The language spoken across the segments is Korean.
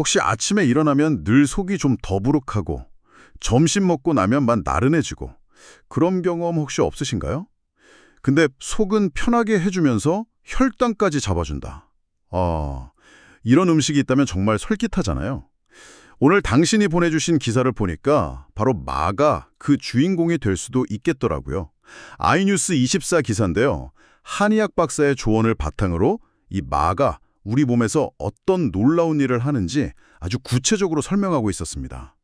혹시 아침에 일어나면 늘 속이 좀 더부룩하고 점심 먹고 나면만 나른해지고 그런 경험 혹시 없으신가요? 근데 속은 편하게 해주면서 혈당까지 잡아준다. 이런 음식이 있다면 정말 솔깃하잖아요. 오늘 당신이 보내주신 기사를 보니까 바로 마가 그 주인공이 될 수도 있겠더라고요. 아이뉴스24 기사인데요. 한의학 박사의 조언을 바탕으로 이 마가 우리 몸에서 어떤 놀라운 일을 하는지 아주 구체적으로 설명하고 있었습니다.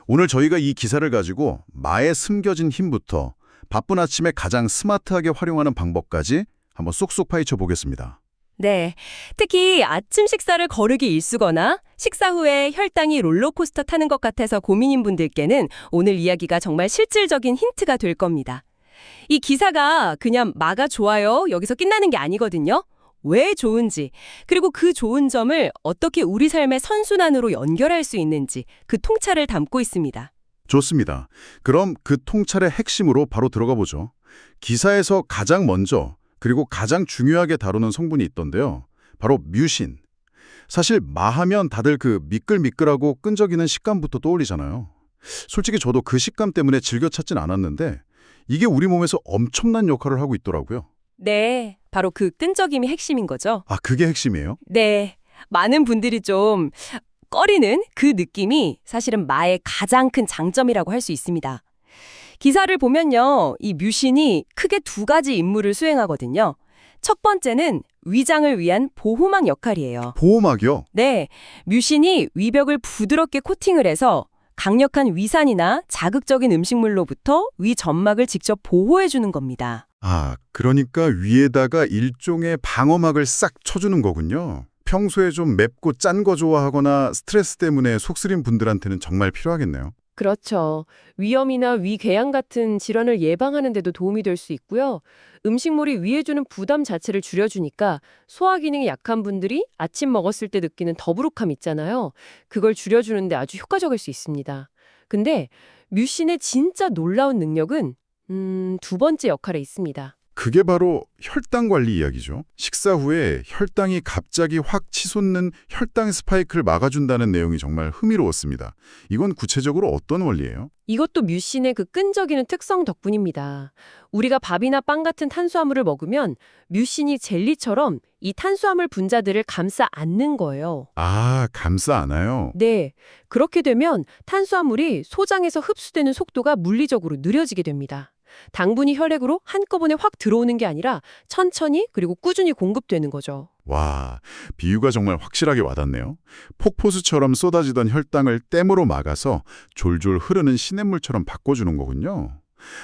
오늘 저희가 이 기사를 가지고 마의 숨겨진 힘부터 바쁜 아침에 가장 스마트하게 활용하는 방법까지 한번 쏙쏙 파헤쳐 보겠습니다. 네, 특히 아침 식사를 거르기 일쑤거나 식사 후에 혈당이 롤러코스터 타는 것 같아서 고민인 분들께는 오늘 이야기가 정말 실질적인 힌트가 될 겁니다. 이 기사가 그냥 마가 좋아요 여기서 끝나는 게 아니거든요. 왜 좋은지, 그리고 그 좋은 점을 어떻게 우리 삶의 선순환으로 연결할 수 있는지 그 통찰을 담고 있습니다. 좋습니다. 그럼 그 통찰의 핵심으로 바로 들어가 보죠. 기사에서 가장 먼저 그리고 가장 중요하게 다루는 성분이 있던데요. 바로 뮤신. 사실 마하면 다들 그 미끌미끌하고 끈적이는 식감부터 떠올리잖아요. 솔직히 저도 그 식감 때문에 즐겨 찾진 않았는데 이게 우리 몸에서 엄청난 역할을 하고 있더라고요. 네, 바로 그 끈적임이 핵심인 거죠. 아, 그게 핵심이에요? 네, 많은 분들이 좀 꺼리는 그 느낌이 사실은 마의 가장 큰 장점이라고 할 수 있습니다. 기사를 보면요, 이 뮤신이 크게 두 가지 임무를 수행하거든요. 첫 번째는 위장을 위한 보호막 역할이에요. 보호막이요? 네, 뮤신이 위벽을 부드럽게 코팅을 해서 강력한 위산이나 자극적인 음식물로부터 위 점막을 직접 보호해주는 겁니다. 아, 그러니까 위에다가 일종의 방어막을 싹 쳐주는 거군요. 평소에 좀 맵고 짠 거 좋아하거나 스트레스 때문에 속 쓰린 분들한테는 정말 필요하겠네요. 그렇죠. 위염이나 위궤양 같은 질환을 예방하는 데도 도움이 될 수 있고요. 음식물이 위에 주는 부담 자체를 줄여주니까 소화 기능이 약한 분들이 아침 먹었을 때 느끼는 더부룩함 있잖아요. 그걸 줄여주는데 아주 효과적일 수 있습니다. 근데 뮤신의 진짜 놀라운 능력은 두 번째 역할에 있습니다. 그게 바로 혈당 관리 이야기죠. 식사 후에 혈당이 갑자기 확 치솟는 혈당 스파이크를 막아준다는 내용이 정말 흥미로웠습니다. 이건 구체적으로 어떤 원리예요? 이것도 뮤신의 그 끈적이는 특성 덕분입니다. 우리가 밥이나 빵 같은 탄수화물을 먹으면 뮤신이 젤리처럼 이 탄수화물 분자들을 감싸 안는 거예요. 아, 감싸 안아요? 네, 그렇게 되면 탄수화물이 소장에서 흡수되는 속도가 물리적으로 느려지게 됩니다. 당분이 혈액으로 한꺼번에 확 들어오는 게 아니라 천천히 그리고 꾸준히 공급되는 거죠. 와, 비유가 정말 확실하게 와닿네요. 폭포수처럼 쏟아지던 혈당을 댐으로 막아서 졸졸 흐르는 시냇물처럼 바꿔주는 거군요.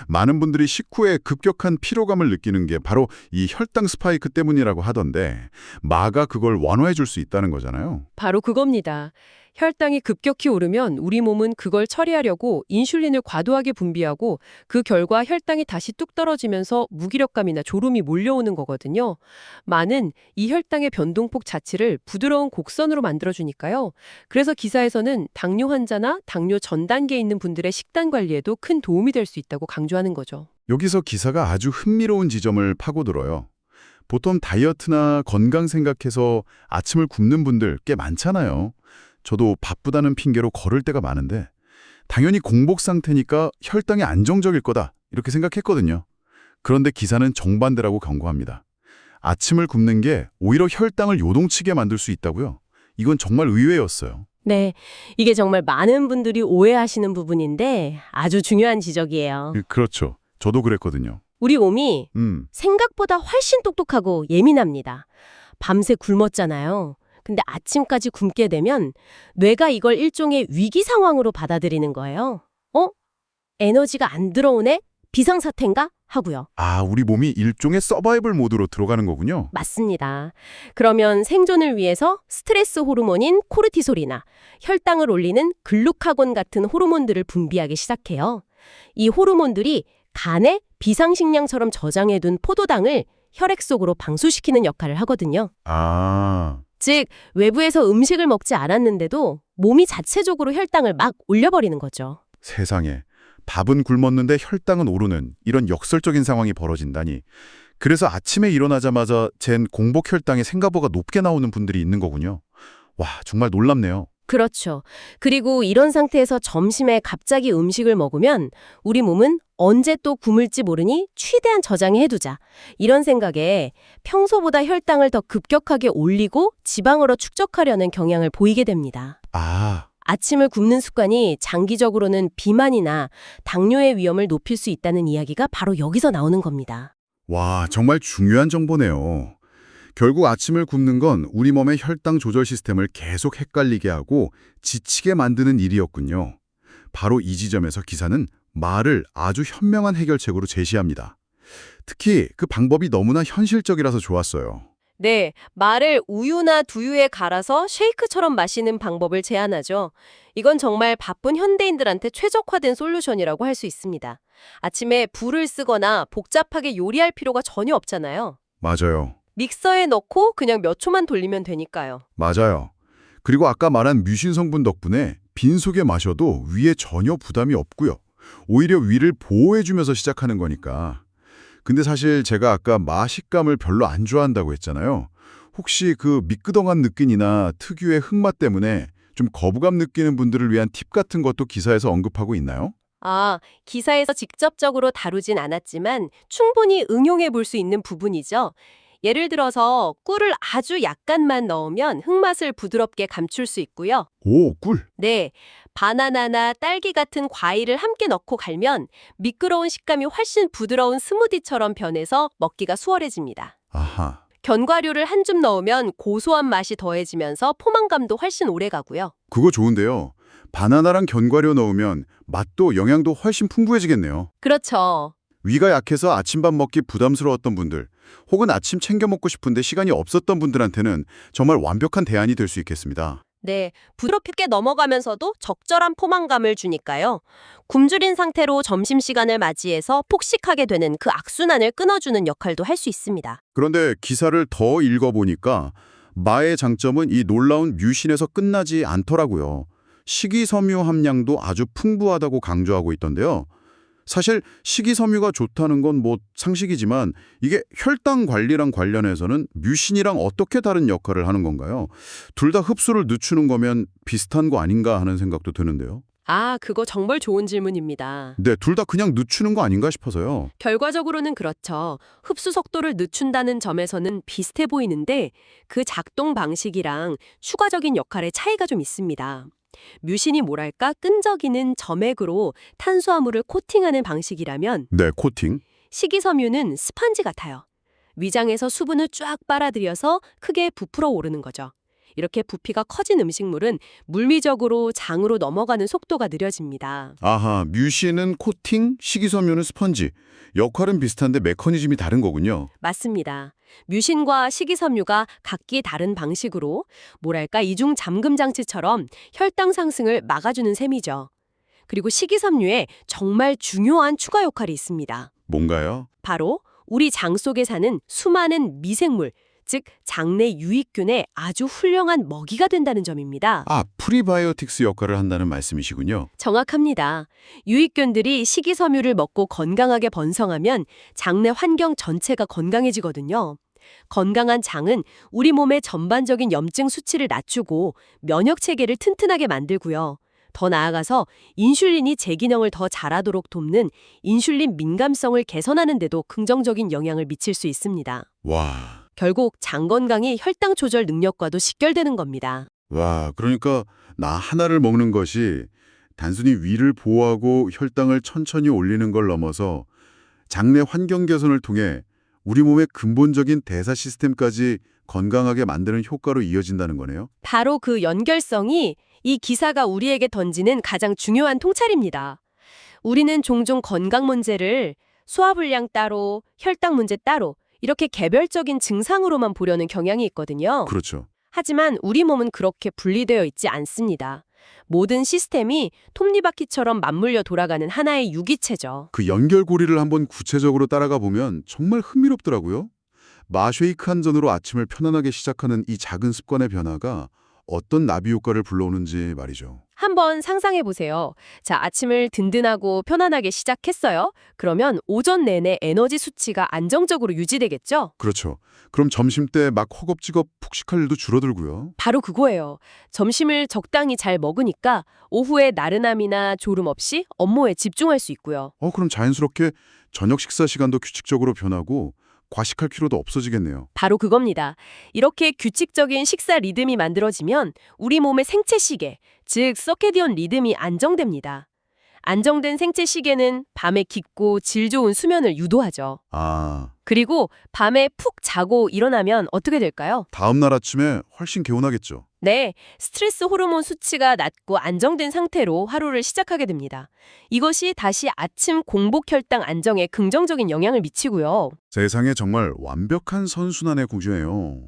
많은 분들이 식후에 급격한 피로감을 느끼는 게 바로 이 혈당 스파이크 때문이라고 하던데 마가 그걸 완화해 줄 수 있다는 거잖아요. 바로 그겁니다. 혈당이 급격히 오르면 우리 몸은 그걸 처리하려고 인슐린을 과도하게 분비하고 그 결과 혈당이 다시 뚝 떨어지면서 무기력감이나 졸음이 몰려오는 거거든요. 마는 이 혈당의 변동폭 자체를 부드러운 곡선으로 만들어주니까요. 그래서 기사에서는 당뇨 환자나 당뇨 전 단계에 있는 분들의 식단 관리에도 큰 도움이 될 수 있다고 강조하는 거죠. 여기서 기사가 아주 흥미로운 지점을 파고들어요. 보통 다이어트나 건강 생각해서 아침을 굶는 분들 꽤 많잖아요. 저도 바쁘다는 핑계로 거를 때가 많은데 당연히 공복 상태니까 혈당이 안정적일 거다 이렇게 생각했거든요. 그런데 기사는 정반대라고 경고합니다. 아침을 굶는 게 오히려 혈당을 요동치게 만들 수 있다고요. 이건 정말 의외였어요. 네, 이게 정말 많은 분들이 오해하시는 부분인데 아주 중요한 지적이에요. 그렇죠. 저도 그랬거든요. 우리 몸이 생각보다 훨씬 똑똑하고 예민합니다. 밤새 굶었잖아요. 근데 아침까지 굶게 되면 뇌가 이걸 일종의 위기 상황으로 받아들이는 거예요. 에너지가 안 들어오네? 비상사태인가? 하고요. 아, 우리 몸이 일종의 서바이벌 모드로 들어가는 거군요. 맞습니다. 그러면 생존을 위해서 스트레스 호르몬인 코르티솔이나 혈당을 올리는 글루카곤 같은 호르몬들을 분비하기 시작해요. 이 호르몬들이 간에 비상식량처럼 저장해둔 포도당을 혈액 속으로 방수시키는 역할을 하거든요. 아, 즉, 외부에서 음식을 먹지 않았는데도 몸이 자체적으로 혈당을 막 올려버리는 거죠. 세상에. 밥은 굶었는데 혈당은 오르는 이런 역설적인 상황이 벌어진다니. 그래서 아침에 일어나자마자 잰 공복 혈당이 생각보다 높게 나오는 분들이 있는 거군요. 와, 정말 놀랍네요. 그렇죠. 그리고 이런 상태에서 점심에 갑자기 음식을 먹으면 우리 몸은 언제 또 굶을지 모르니 최대한 저장해 두자. 이런 생각에 평소보다 혈당을 더 급격하게 올리고 지방으로 축적하려는 경향을 보이게 됩니다. 아, 아침을 굶는 습관이 장기적으로는 비만이나 당뇨의 위험을 높일 수 있다는 이야기가 바로 여기서 나오는 겁니다. 와, 정말 중요한 정보네요. 결국 아침을 굶는 건 우리 몸의 혈당 조절 시스템을 계속 헷갈리게 하고 지치게 만드는 일이었군요. 바로 이 지점에서 기사는 말을 아주 현명한 해결책으로 제시합니다. 특히 그 방법이 너무나 현실적이라서 좋았어요. 네, 말을 우유나 두유에 갈아서 쉐이크처럼 마시는 방법을 제안하죠. 이건 정말 바쁜 현대인들한테 최적화된 솔루션이라고 할 수 있습니다. 아침에 불을 쓰거나 복잡하게 요리할 필요가 전혀 없잖아요. 맞아요. 믹서에 넣고 그냥 몇 초만 돌리면 되니까요. 맞아요. 그리고 아까 말한 뮤신 성분 덕분에 빈속에 마셔도 위에 전혀 부담이 없고요. 오히려 위를 보호해주면서 시작하는 거니까. 근데 사실 제가 아까 맛식감을 별로 안 좋아한다고 했잖아요. 혹시 그 미끄덩한 느낌이나 특유의 흙맛 때문에 좀 거부감 느끼는 분들을 위한 팁 같은 것도 기사에서 언급하고 있나요? 아, 기사에서 직접적으로 다루진 않았지만 충분히 응용해 볼 수 있는 부분이죠. 예를 들어서 꿀을 아주 약간만 넣으면 흙맛을 부드럽게 감출 수 있고요. 오, 꿀! 네, 바나나나 딸기 같은 과일을 함께 넣고 갈면 미끄러운 식감이 훨씬 부드러운 스무디처럼 변해서 먹기가 수월해집니다. 아하. 견과류를 한 줌 넣으면 고소한 맛이 더해지면서 포만감도 훨씬 오래가고요. 그거 좋은데요. 바나나랑 견과류 넣으면 맛도 영양도 훨씬 풍부해지겠네요. 그렇죠. 위가 약해서 아침밥 먹기 부담스러웠던 분들, 혹은 아침 챙겨 먹고 싶은데 시간이 없었던 분들한테는 정말 완벽한 대안이 될 수 있겠습니다. 네, 부드럽게 넘어가면서도 적절한 포만감을 주니까요. 굶주린 상태로 점심시간을 맞이해서 폭식하게 되는 그 악순환을 끊어주는 역할도 할 수 있습니다. 그런데 기사를 더 읽어보니까 마의 장점은 이 놀라운 뮤신에서 끝나지 않더라고요. 식이섬유 함량도 아주 풍부하다고 강조하고 있던데요. 사실 식이섬유가 좋다는 건 뭐 상식이지만 이게 혈당 관리랑 관련해서는 뮤신이랑 어떻게 다른 역할을 하는 건가요? 둘 다 흡수를 늦추는 거면 비슷한 거 아닌가 하는 생각도 드는데요. 아, 그거 정말 좋은 질문입니다. 네, 둘 다 그냥 늦추는 거 아닌가 싶어서요. 결과적으로는 그렇죠. 흡수 속도를 늦춘다는 점에서는 비슷해 보이는데 그 작동 방식이랑 추가적인 역할의 차이가 좀 있습니다. 뮤신이 뭐랄까 끈적이는 점액으로 탄수화물을 코팅하는 방식이라면 네, 코팅. 식이섬유는 스펀지 같아요. 위장에서 수분을 쫙 빨아들여서 크게 부풀어 오르는 거죠. 이렇게 부피가 커진 음식물은 물리적으로 장으로 넘어가는 속도가 느려집니다. 아하, 뮤신은 코팅, 식이섬유는 스펀지. 역할은 비슷한데 메커니즘이 다른 거군요. 맞습니다. 뮤신과 식이섬유가 각기 다른 방식으로 뭐랄까 이중 잠금 장치처럼 혈당 상승을 막아주는 셈이죠. 그리고 식이섬유에 정말 중요한 추가 역할이 있습니다. 뭔가요? 바로 우리 장 속에 사는 수많은 미생물, 즉 장내 유익균의 아주 훌륭한 먹이가 된다는 점입니다. 아, 프리바이오틱스 역할을 한다는 말씀이시군요. 정확합니다. 유익균들이 식이섬유를 먹고 건강하게 번성하면 장내 환경 전체가 건강해지거든요. 건강한 장은 우리 몸의 전반적인 염증 수치를 낮추고 면역 체계를 튼튼하게 만들고요. 더 나아가서 인슐린이 재기능을 더 잘하도록 돕는 인슐린 민감성을 개선하는 데도 긍정적인 영향을 미칠 수 있습니다. 와, 결국 장 건강이 혈당 조절 능력과도 직결되는 겁니다. 그러니까 나 하나를 먹는 것이 단순히 위를 보호하고 혈당을 천천히 올리는 걸 넘어서 장내 환경 개선을 통해 우리 몸의 근본적인 대사 시스템까지 건강하게 만드는 효과로 이어진다는 거네요. 바로 그 연결성이 이 기사가 우리에게 던지는 가장 중요한 통찰입니다. 우리는 종종 건강 문제를 소화불량 따로, 혈당 문제 따로 이렇게 개별적인 증상으로만 보려는 경향이 있거든요. 그렇죠. 하지만 우리 몸은 그렇게 분리되어 있지 않습니다. 모든 시스템이 톱니바퀴처럼 맞물려 돌아가는 하나의 유기체죠. 그 연결고리를 한번 구체적으로 따라가 보면 정말 흥미롭더라고요. 마쉐이크 한 잔으로 아침을 편안하게 시작하는 이 작은 습관의 변화가 어떤 나비 효과를 불러오는지 말이죠. 한번 상상해 보세요. 자, 아침을 든든하고 편안하게 시작했어요. 그러면 오전 내내 에너지 수치가 안정적으로 유지되겠죠? 그렇죠. 그럼 점심 때 막 허겁지겁 푹식할 일도 줄어들고요. 바로 그거예요. 점심을 적당히 잘 먹으니까 오후에 나른함이나 졸음 없이 업무에 집중할 수 있고요. 그럼 자연스럽게 저녁 식사 시간도 규칙적으로 변하고 과식할 필요도 없어지겠네요. 바로 그겁니다. 이렇게 규칙적인 식사 리듬이 만들어지면 우리 몸의 생체 시계, 즉 서케디언 리듬이 안정됩니다. 안정된 생체 시계는 밤에 깊고 질 좋은 수면을 유도하죠. 아, 그리고 밤에 푹 자고 일어나면 어떻게 될까요? 다음 날 아침에 훨씬 개운하겠죠. 네, 스트레스 호르몬 수치가 낮고 안정된 상태로 하루를 시작하게 됩니다. 이것이 다시 아침 공복 혈당 안정에 긍정적인 영향을 미치고요. 세상에 정말 완벽한 선순환의 구조예요.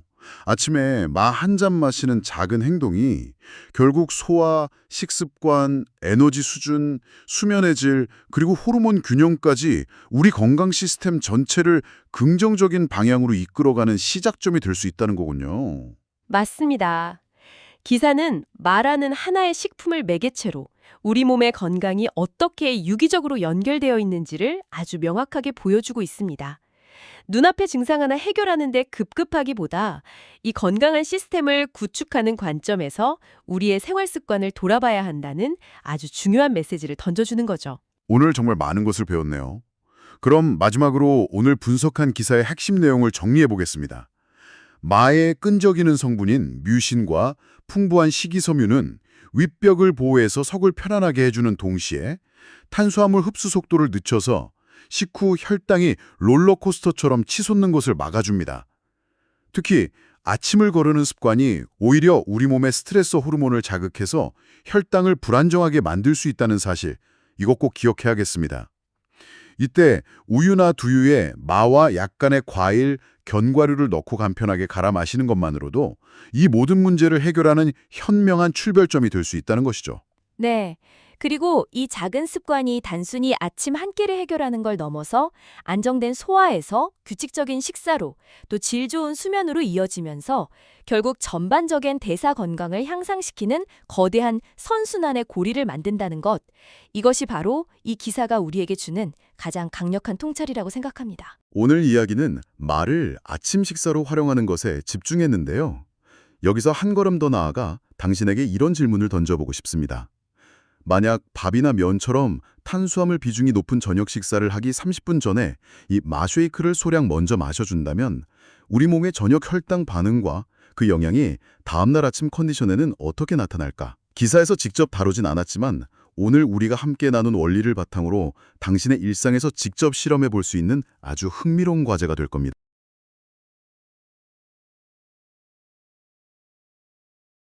아침에 마 한 잔 마시는 작은 행동이 결국 소화, 식습관, 에너지 수준, 수면의 질, 그리고 호르몬 균형까지 우리 건강 시스템 전체를 긍정적인 방향으로 이끌어가는 시작점이 될 수 있다는 거군요. 맞습니다. 기사는 마라는 하나의 식품을 매개체로 우리 몸의 건강이 어떻게 유기적으로 연결되어 있는지를 아주 명확하게 보여주고 있습니다. 눈앞의 증상 하나 해결하는 데 급급하기보다 이 건강한 시스템을 구축하는 관점에서 우리의 생활 습관을 돌아봐야 한다는 아주 중요한 메시지를 던져주는 거죠. 오늘 정말 많은 것을 배웠네요. 그럼 마지막으로 오늘 분석한 기사의 핵심 내용을 정리해 보겠습니다. 마의 끈적이는 성분인 뮤신과 풍부한 식이섬유는 윗벽을 보호해서 속을 편안하게 해주는 동시에 탄수화물 흡수 속도를 늦춰서 식후 혈당이 롤러코스터처럼 치솟는 것을 막아줍니다. 특히 아침을 거르는 습관이 오히려 우리 몸의 스트레스 호르몬을 자극해서 혈당을 불안정하게 만들 수 있다는 사실, 이것 꼭 기억해야겠습니다. 이때 우유나 두유에 마와 약간의 과일, 견과류를 넣고 간편하게 갈아 마시는 것만으로도 이 모든 문제를 해결하는 현명한 출발점이 될 수 있다는 것이죠. 네. 그리고 이 작은 습관이 단순히 아침 한 끼를 해결하는 걸 넘어서 안정된 소화에서 규칙적인 식사로 또 질 좋은 수면으로 이어지면서 결국 전반적인 대사 건강을 향상시키는 거대한 선순환의 고리를 만든다는 것. 이것이 바로 이 기사가 우리에게 주는 가장 강력한 통찰이라고 생각합니다. 오늘 이야기는 말을 아침 식사로 활용하는 것에 집중했는데요. 여기서 한 걸음 더 나아가 당신에게 이런 질문을 던져보고 싶습니다. 만약 밥이나 면처럼 탄수화물 비중이 높은 저녁 식사를 하기 30분 전에 이 마쉐이크를 소량 먼저 마셔준다면 우리 몸의 저녁 혈당 반응과 그 영향이 다음날 아침 컨디션에는 어떻게 나타날까? 기사에서 직접 다루진 않았지만 오늘 우리가 함께 나눈 원리를 바탕으로 당신의 일상에서 직접 실험해 볼 수 있는 아주 흥미로운 과제가 될 겁니다.